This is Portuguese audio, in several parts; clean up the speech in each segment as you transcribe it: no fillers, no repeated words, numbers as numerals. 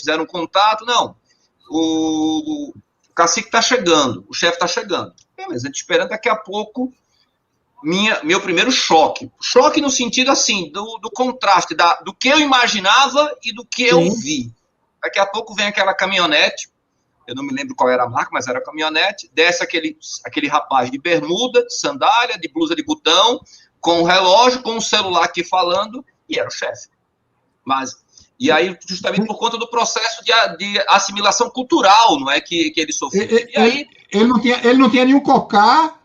fizeram um contato, não, o cacique está chegando, o chefe está chegando. Mas a gente esperando daqui a pouco meu primeiro choque. Choque no sentido, assim, do contraste, do que eu imaginava e do que eu vi. Daqui a pouco vem aquela caminhonete, eu não me lembro qual era a marca, mas era caminhonete, desce aquele rapaz de bermuda, de sandália, de blusa de botão, com o relógio, com o celular aqui falando, e era o chefe. E aí, justamente por conta do processo de assimilação cultural, não é, que ele sofreu. E aí, ele não tinha nenhum cocá,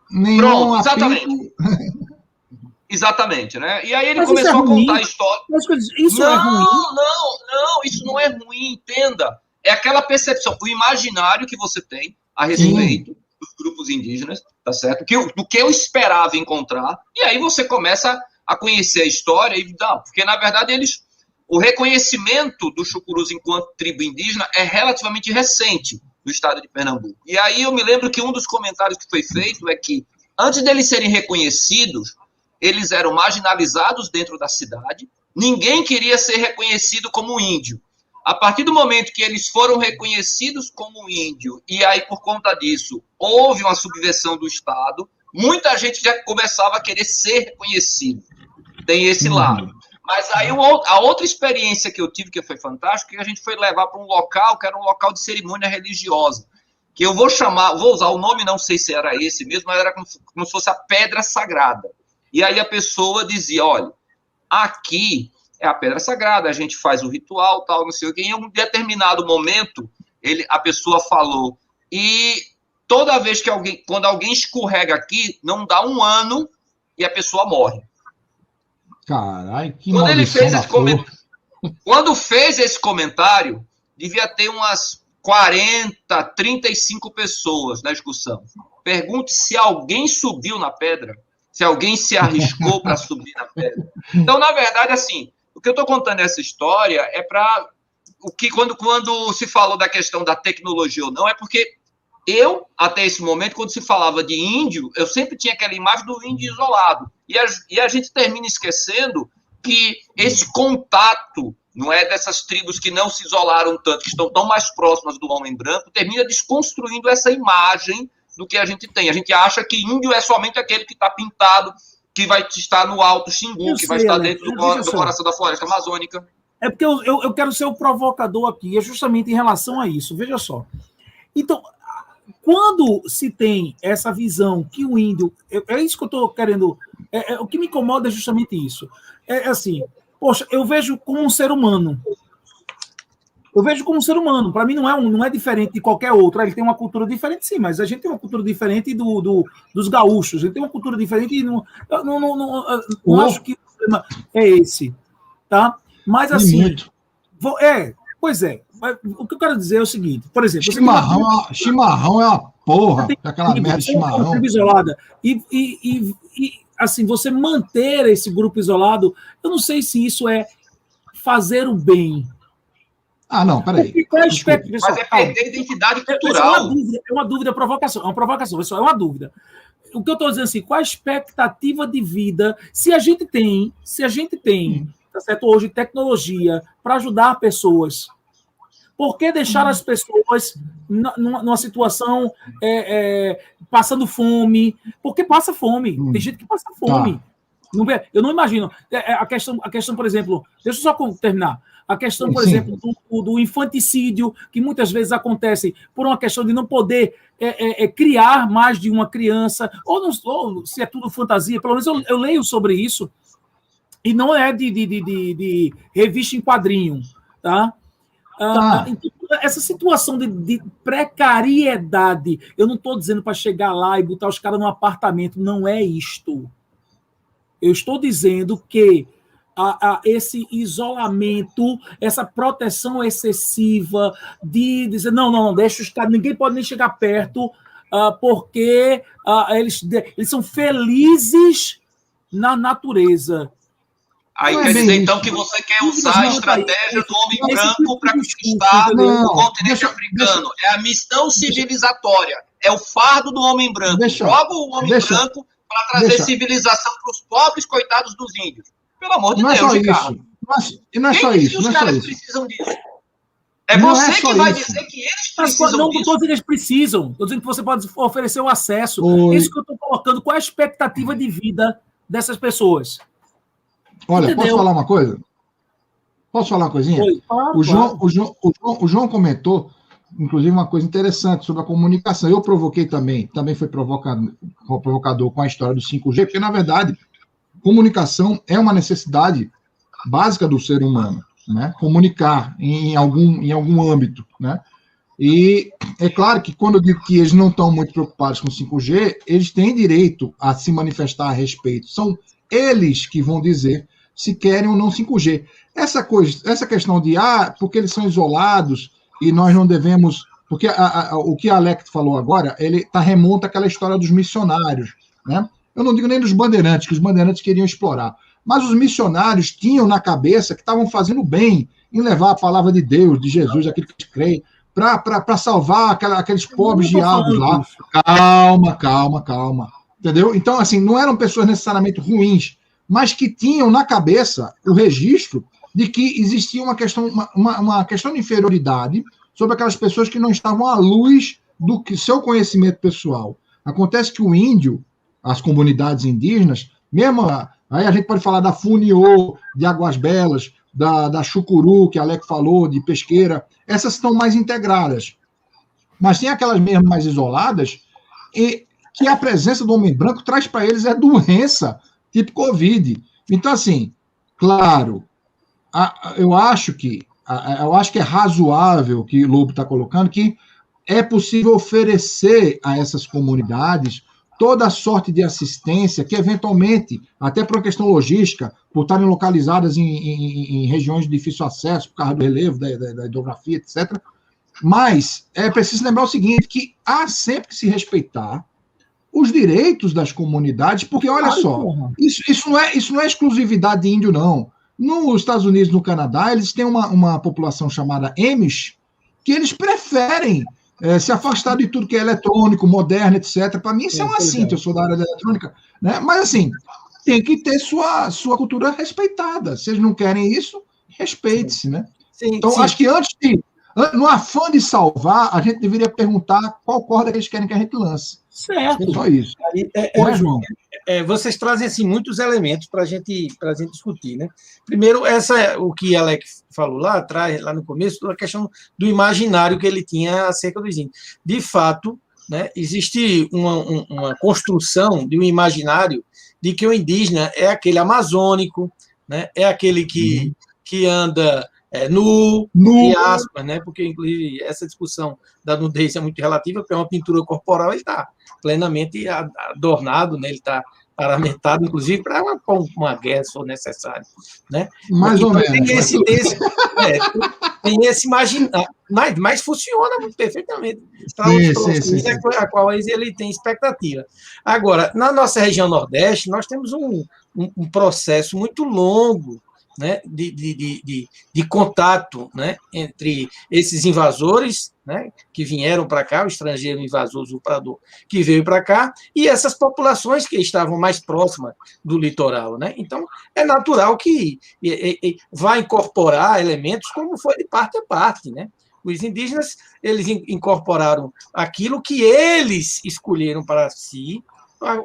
nenhum... Pronto, exatamente. Exatamente, né? E aí ele começou a contar a história. Isso é ruim? Não, isso não é ruim, entenda. É aquela percepção, o imaginário que você tem a respeito dos grupos indígenas, tá certo? Do que eu esperava encontrar, e aí você começa a conhecer a história, porque na verdade o reconhecimento dos chucurus enquanto tribo indígena é relativamente recente no estado de Pernambuco. E aí eu me lembro que um dos comentários que foi feito é que, antes deles serem reconhecidos, eles eram marginalizados dentro da cidade, ninguém queria ser reconhecido como índio. A partir do momento que eles foram reconhecidos como índio, e aí, por conta disso, houve uma subversão do Estado, muita gente já começava a querer ser reconhecido. Tem esse lado. Mas aí a outra experiência que eu tive, que foi fantástica, é que a gente foi levar para um local, que era um local de cerimônia religiosa, que eu vou usar o nome, não sei se era esse mesmo, mas era como se fosse a pedra sagrada. E aí a pessoa dizia, olha, aqui é a pedra sagrada, a gente faz o ritual, tal, não sei o quê. Em um determinado momento, a pessoa falou, e toda vez quando alguém escorrega aqui, não dá um ano e a pessoa morre. Caralho, que quando ele fez esse comentário, quando fez esse comentário, devia ter umas 40, 35 pessoas na discussão. Pergunte se alguém subiu na pedra, se alguém se arriscou para subir na pedra. Então, na verdade, assim, o que eu estou contando essa história é para o que quando se falou da questão da tecnologia ou não, é porque até esse momento, quando se falava de índio, eu sempre tinha aquela imagem do índio isolado. E a gente termina esquecendo que esse contato, não é, dessas tribos que não se isolaram tanto, que estão tão mais próximas do homem branco, termina desconstruindo essa imagem do que a gente tem. A gente acha que índio é somente aquele que está pintado, que vai estar no Alto Xingu, que vai estar dentro do coração da floresta amazônica. É porque eu quero ser o provocador aqui, é justamente em relação a isso. Veja só. Então, quando se tem essa visão que o índio... É isso que eu estou querendo... O que me incomoda é justamente isso. É assim, poxa, eu vejo como um ser humano. Eu vejo como um ser humano. Para mim não é diferente de qualquer outro. Ele tem uma cultura diferente, sim, mas a gente tem uma cultura diferente dos gaúchos. A gente tem uma cultura diferente e não acho que o problema é esse. Tá? Mas assim... Pois é. O que eu quero dizer é o seguinte, por exemplo... Chimarrão é uma porra, aquela merda de chimarrão. Uma tribo isolada. E assim, você manter esse grupo isolado, eu não sei se isso é fazer o bem. Ah, não, peraí. Mas é perder a identidade cultural. É uma dúvida, provocação. É uma provocação, pessoal, é uma dúvida. O que eu estou dizendo assim, qual a expectativa de vida, se a gente tem, tá certo, hoje, tecnologia para ajudar pessoas... Por que deixar as pessoas numa situação passando fome? Porque passa fome. Tem gente que passa fome. Tá. Eu não imagino. A questão, por exemplo... Deixa eu só terminar. A questão, por exemplo, do infanticídio, que muitas vezes acontece por uma questão de não poder criar mais de uma criança, ou se é tudo fantasia, pelo menos eu leio sobre isso, e não é de revista em quadrinho, tá? Então, essa situação de precariedade, eu não estou dizendo para chegar lá e botar os caras num apartamento, não é isto. Eu estou dizendo que esse isolamento, essa proteção excessiva de dizer, não, deixa os caras, ninguém pode nem chegar perto, porque eles são felizes na natureza. Aí quer dizer, então, que você quer usar a estratégia do homem branco para conquistar o continente africano. É a missão civilizatória. É o fardo do homem branco. Joga o homem branco para trazer civilização para os pobres coitados dos índios. Pelo amor de Deus, Ricardo. E não é só isso. Os caras precisam disso. É Não você é só que vai isso. dizer que eles Mas precisam não disso. estou dizendo que eles precisam. Estou dizendo que você pode oferecer o acesso. Oi. Isso que eu estou colocando. Qual é a expectativa de vida dessas pessoas? Olha, Entendeu? posso falar uma coisa? Posso falar uma coisinha? Oi, claro, O João, claro. o João comentou, inclusive, uma coisa interessante sobre a comunicação. Eu provoquei também foi provocador com a história do 5G, porque, na verdade, comunicação é uma necessidade básica do ser humano, né? Comunicar em algum âmbito, né? E é claro que quando eu digo que eles não estão muito preocupados com 5G, eles têm direito a se manifestar a respeito. São eles que vão dizer se querem ou não 5G. Essa questão de, porque eles são isolados e nós não devemos... Porque o que a Alex falou agora, ele remonta àquela história dos missionários, né? Eu não digo nem dos bandeirantes, que os bandeirantes queriam explorar, mas os missionários tinham na cabeça que estavam fazendo bem em levar a palavra de Deus, de Jesus, aquilo que eles creem, para salvar aqueles pobres diabos lá. Calma. Entendeu? Então, assim, não eram pessoas necessariamente ruins, mas que tinham na cabeça o registro de que existia uma questão de inferioridade sobre aquelas pessoas que não estavam à luz do seu conhecimento pessoal. Acontece que o índio, as comunidades indígenas, mesmo aí a gente pode falar da Funiô, de Águas Belas, da Chucuru, que a Alec falou, de Pesqueira, essas estão mais integradas. Mas tem aquelas mesmo mais isoladas, e que a presença do homem branco traz para eles doença, tipo Covid. Então, assim, claro, eu acho que é razoável que o Lobo está colocando, que é possível oferecer a essas comunidades toda a sorte de assistência que, eventualmente, até por uma questão logística, por estarem localizadas em regiões de difícil acesso, por causa do relevo, da hidrografia, etc. Mas é preciso lembrar o seguinte, que há sempre que se respeitar os direitos das comunidades, porque, olha só, isso não é exclusividade de índio, não. Nos Estados Unidos e no Canadá, eles têm uma população chamada Amish, que eles preferem se afastar de tudo que é eletrônico, moderno, etc. Para mim, isso é uma cinta, eu sou da área da eletrônica, né? Mas, assim, tem que ter sua cultura respeitada. Se eles não querem isso, respeite-se, né? Sim, então, acho que no afã de salvar, a gente deveria perguntar qual corda que eles querem que a gente lance. Certo. Só isso. João? Vocês trazem assim, muitos elementos para a gente discutir. Né? Primeiro, o que Alex falou lá atrás, lá no começo, a questão do imaginário que ele tinha acerca dos índios. De fato, né, existe uma construção de um imaginário de que o indígena é aquele amazônico, né, é aquele que anda nu, entre aspas, né? Porque, inclusive, essa discussão da nudez é muito relativa, porque é uma pintura corporal, ele está plenamente adornado, né? Ele está paramentado, inclusive, para uma guerra, se for necessário. Né? Mais ou menos. Tem esse imaginário, mas funciona perfeitamente para sim. a qual ele tem expectativa. Agora, na nossa região Nordeste, nós temos um processo muito longo, né, de contato, né, entre esses invasores, né, que vieram para cá, o estrangeiro invasor usurpador que veio para cá, e essas populações que estavam mais próximas do litoral. Né? Então, é natural que vá incorporar elementos como foi de parte a parte. Né? Os indígenas, eles incorporaram aquilo que eles escolheram para si,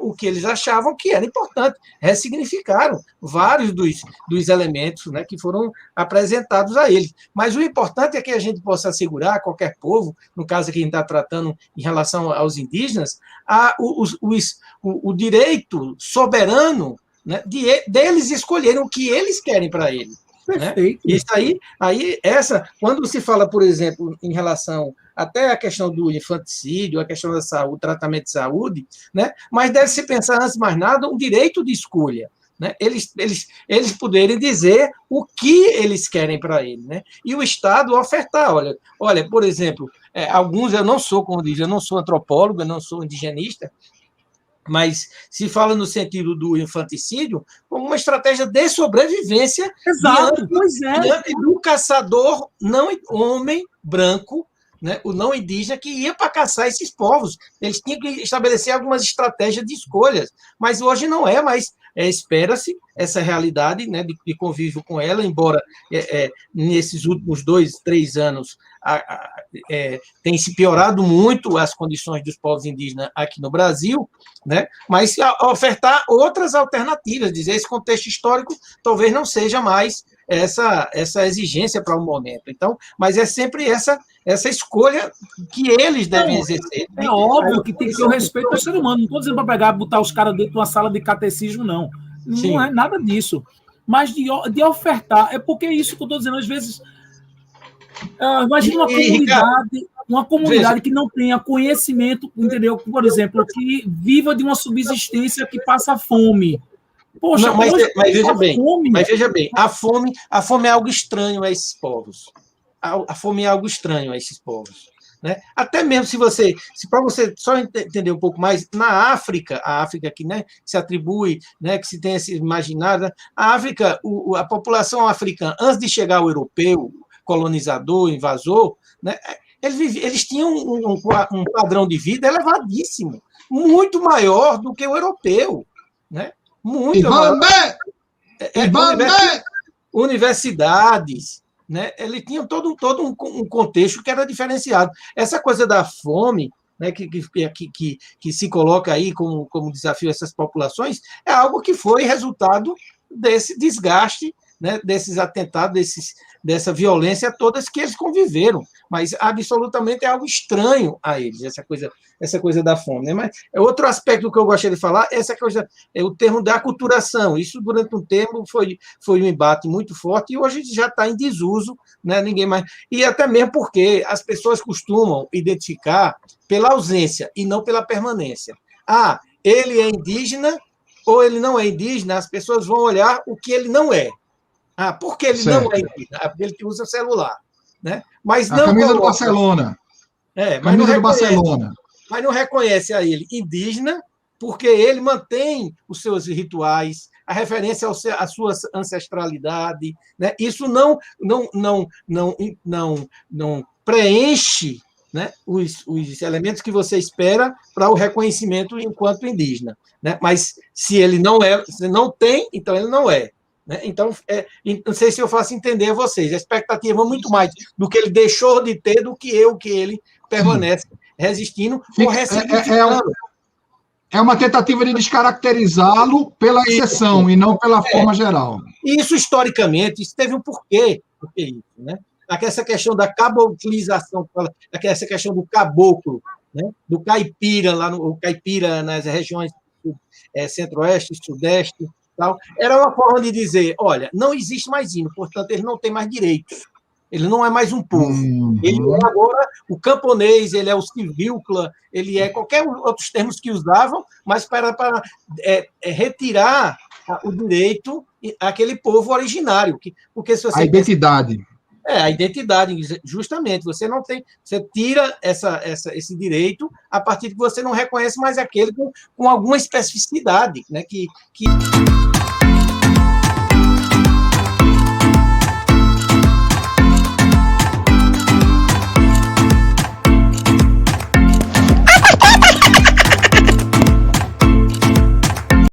o que eles achavam que era importante, ressignificaram vários dos elementos, né, que foram apresentados a eles. Mas o importante é que a gente possa assegurar a qualquer povo, no caso que a gente está tratando em relação aos indígenas, o direito soberano, né, deles escolherem o que eles querem para eles. Perfeito. Né? Isso quando se fala, por exemplo, em relação até a questão do infanticídio, a questão da saúde, tratamento de saúde, né? Mas deve-se pensar, antes de mais nada, um direito de escolha. Né? Eles poderem dizer o que eles querem para eles. Né? E o Estado ofertar. Olha, por exemplo, alguns, eu não sou, como diz, eu não sou antropólogo, eu não sou indigenista, mas se fala no sentido do infanticídio como uma estratégia de sobrevivência diante do caçador não homem branco, né, o não indígena, que ia para caçar esses povos. Eles tinham que estabelecer algumas estratégias de escolhas, mas hoje não é mais. Espera-se essa realidade, né, de convívio com ela, embora nesses últimos 2, 3 anos tem se piorado muito as condições dos povos indígenas aqui no Brasil, né, mas ofertar outras alternativas, dizer esse contexto histórico talvez não seja mais essa exigência para o momento. Então, mas é sempre essa escolha que eles devem exercer. É óbvio que tem que ter o respeito ao ser humano. Não estou dizendo para botar os caras dentro de uma sala de catecismo, não. Sim. Não é nada disso. Mas de ofertar, é porque é isso que eu estou dizendo. Às vezes, imagina uma comunidade que não tenha conhecimento, entendeu? Por exemplo, que viva de uma subsistência que passa fome. Poxa, não, mas veja bem, a fome é algo estranho a esses povos. A fome é algo estranho a esses povos, né? Até mesmo se para você só entender um pouco mais, na África, a África que, né, se atribui, né, que se tem esse imaginário, a África, a população africana, antes de chegar o europeu, colonizador, invasor, né, eles tinham um padrão de vida elevadíssimo, muito maior do que o europeu, né? Muito maior. Universidades, né? Ele tinha todo um contexto que era diferenciado. Essa coisa da fome, né, que se coloca aí como desafio a essas populações, é algo que foi resultado desse desgaste, né, desses atentados, dessa violência todas que eles conviveram, mas absolutamente é algo estranho a eles, essa coisa da fome, né? Mas outro aspecto que eu gostaria de falar, essa coisa é o termo da aculturação. Isso durante um tempo foi um embate muito forte e hoje já está em desuso, né? Ninguém mais, e até mesmo porque as pessoas costumam identificar pela ausência e não pela permanência. Ele é indígena ou ele não é indígena, as pessoas vão olhar o que ele não é. Por que ele não é indígena? Porque ele usa celular, né? Mas não. A camisa do Barcelona. Camisa do Barcelona. Mas não reconhece a ele indígena, porque ele mantém os seus rituais, a referência à sua ancestralidade, né? Isso não preenche, né, os elementos que você espera para o reconhecimento enquanto indígena, né? Mas se ele não tem, então ele não é. Né? Então, não sei se eu faço entender a vocês. A expectativa é muito mais do que ele deixou de ter do que ele permanece resistindo ou ressignificando. É uma tentativa de descaracterizá-lo pela exceção e não pela forma geral. Isso, historicamente, isso teve um porquê. Isso, né? Essa questão da caboclização, essa questão do caboclo, né? Do caipira, o caipira nas regiões centro-oeste, sudeste, tal, era uma forma de dizer, olha, não existe mais índio, portanto, ele não tem mais direitos. Ele não é mais um povo. Ele é agora o camponês, ele é o civícola, ele é qualquer outros termos que usavam, mas para retirar o direito àquele povo originário. Porque se você a identidade. A identidade, justamente. Você não tem, você tira esse direito a partir de que você não reconhece mais aquele com alguma especificidade, né? que